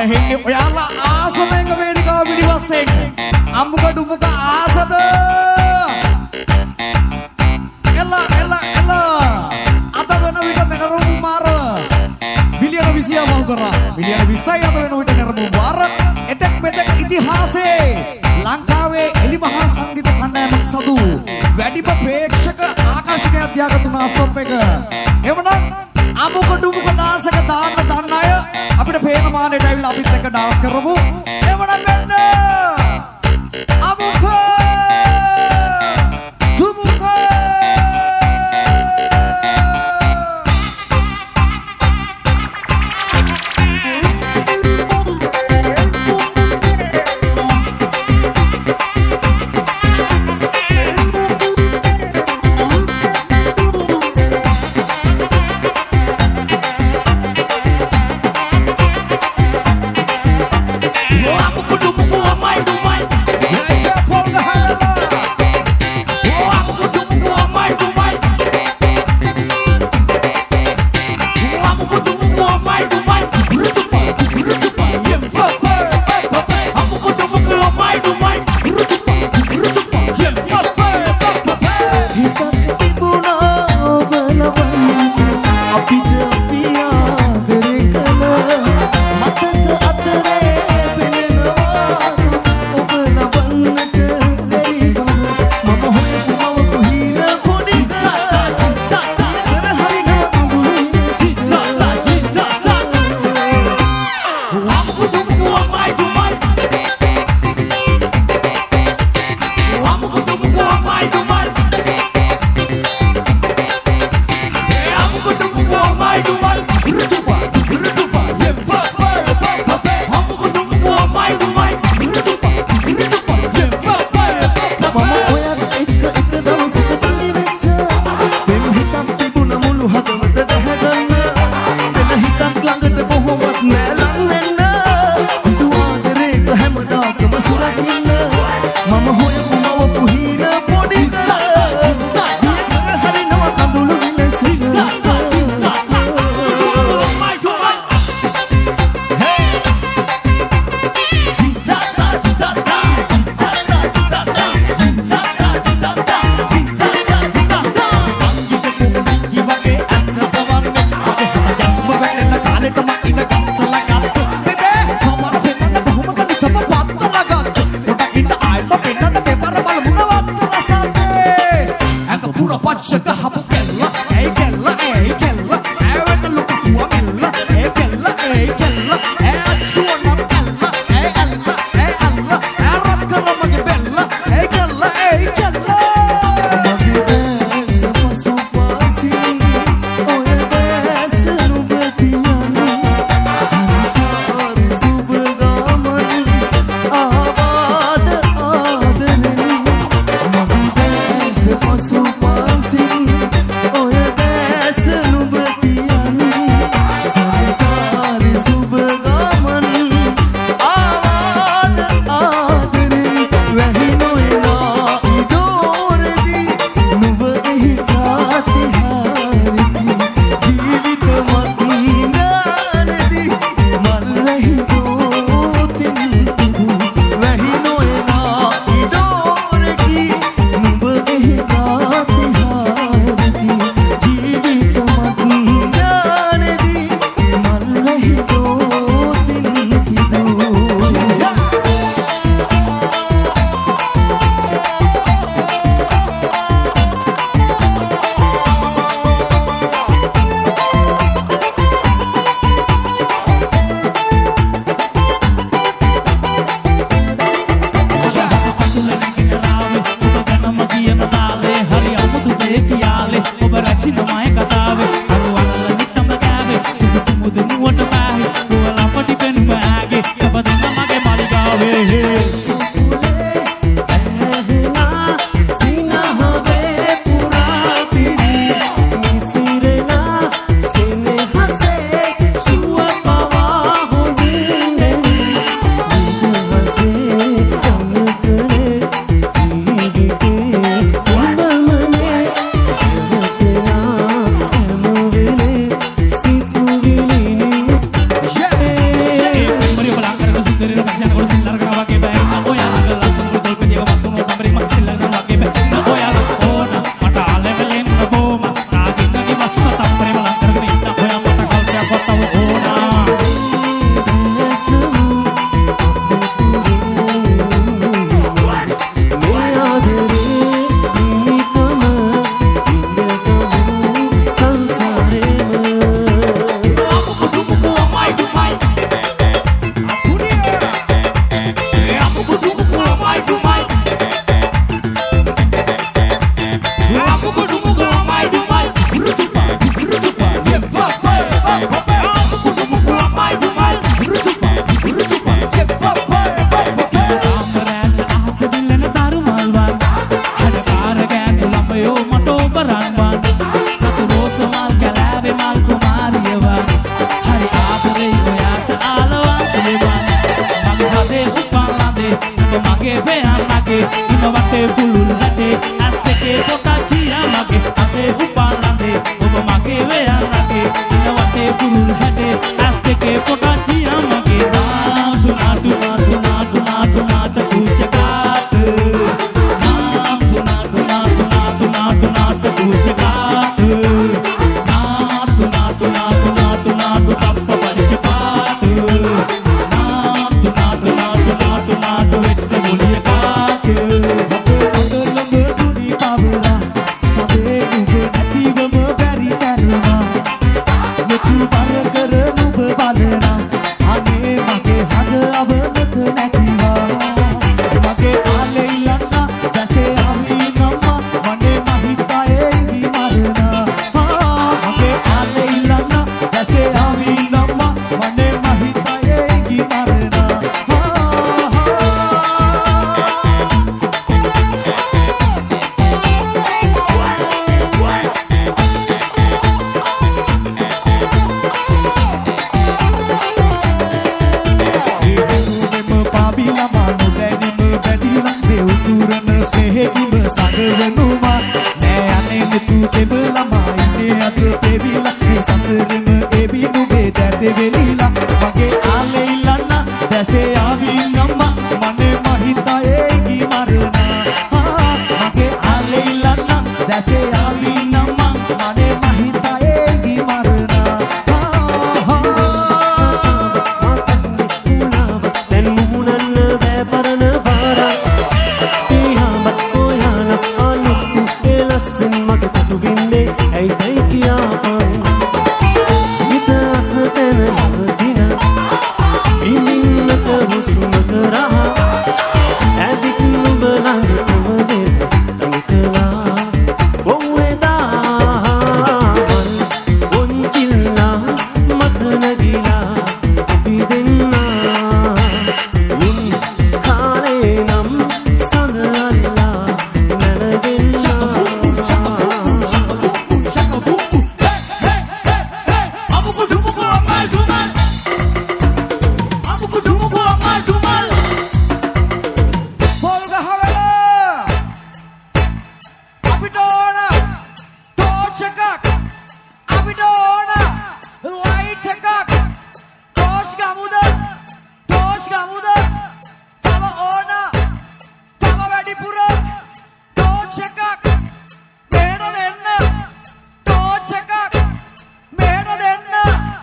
හෙන්නේ ඔයාලා ආසමයක වේදිකාව පිටිපස්සෙන් අම්මුක ඩුම්මුක ආසද එලා අද වෙන විට මෙනරුම් මාර මිලියන 20ක් මල් කරා මිලියන 20යි අද වෙන විට නරඹු වාර එතෙක් මෙතෙක් ඉතිහාසයේ ලංකාවේ එලිමහා සංගීත කණ්ඩායමක් සතු වැඩිම ප්‍රේක්ෂක ආකර්ෂකයක් තියාගත්තුනා සොප් එක. එවනම් අමුක ඩුමුක ඩාන්ස් එක දාන්න දන්න අය අපිට පේන මානෙට ඇවිල්ලා අපිත් එක්ක ඩාන්ස් කරමු. එවනම් මෙන්න අමුක ඩුමුක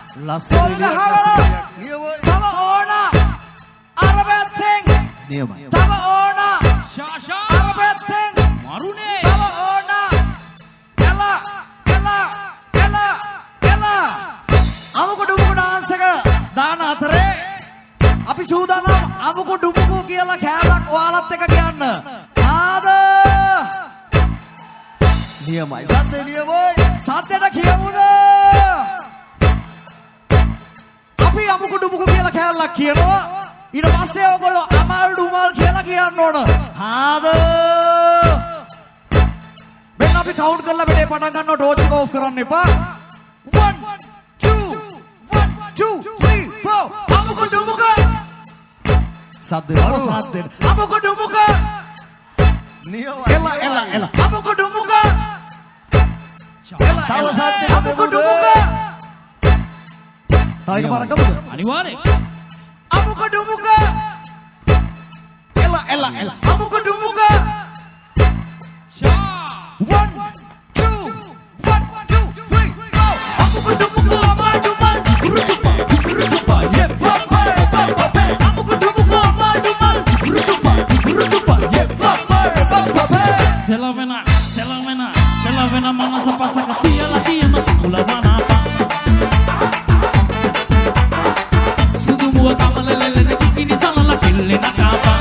පොල් ගහවල තව ඕන අර පැත්තෙන් නියමයි. තව ඕන ශාෂා අර පැත්තෙන් මරුනේ තව ඕන එල අමුකු ඩුමුකු ඩාන්ස් එක දාන අතරේ අපි සූදානම් අමුකු ඩුමුකු කියලා කෑමක් ඔයාලත් එක්ක කියන්න. ආද නියමයි. සද්දේ නියමයි. සද්දෙට කියමුද? අපි අමුකු ඩුමුකු කියලා කෑල්ලක් කියනවා. ඊට පස්සේ ඔයගොල්ලෝ අමාල් ඩුමාල් කියලා කියන්න ඕන. ආද මෙන්න අපි කවුන්ට් කරලා මෙතේ පටන් ගන්නවා. ටෝච් එක ඕෆ් කරන්න එපා. 1 2 3 4 අමුකු ඩුමුකු සද්දේ සද්දෙට අමුකු ඩුමුකු නියමයි. එල අමුකු ඩුමුකු තව සද්දෙට අමුකු ඩුමුකු තව එක පාරක් ගමුද? අනිවාර්යෙන් අමුකු ඩුමුකු එල අමුකු ඩුමුකු ශා 1 2 3 go අමුකු ඩුමුකු අමාඩුමල් රුතුපා යෙප්පා අමුකු ඩුමුකු අමාඩුමල් රුතුපා යෙප්පා සෙලවෙන මනස පසක තියලා තියෙන කුලවනාපා සුදු මුව කමලලෙලෙන කිකිනි සලල පිල්ලෙන කාපා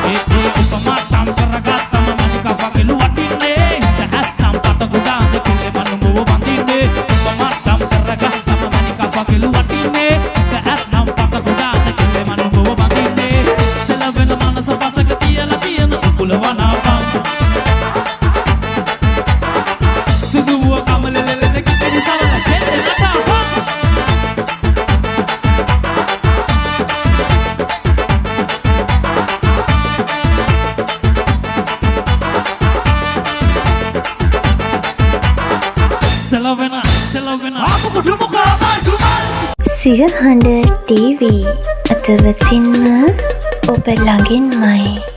ඒ උපමා තම් කරගත්තම මනික පකලු වටින්නේ ඇත්තම් පත ගුඩාද කිල්ලේ මනුඹව බඳින්නේ උපමා තම් කරගත්තම මනික පකලු වටින්නේ ඇත්තම් පත ගුඩාද කිල්ලේ මනුඹව බඳින්නේ සෙලවෙන මනස පසක තියලා තියෙන කුලවනාපා සුදුව කමලලෙලෙන කිකිනි සලල පිල්ලෙන කාපා Selavena අමුකු ඩුමුකු අමාඩුමල් සිරහඬ TV අතවතින්ම ඔබ ළඟින්මයි.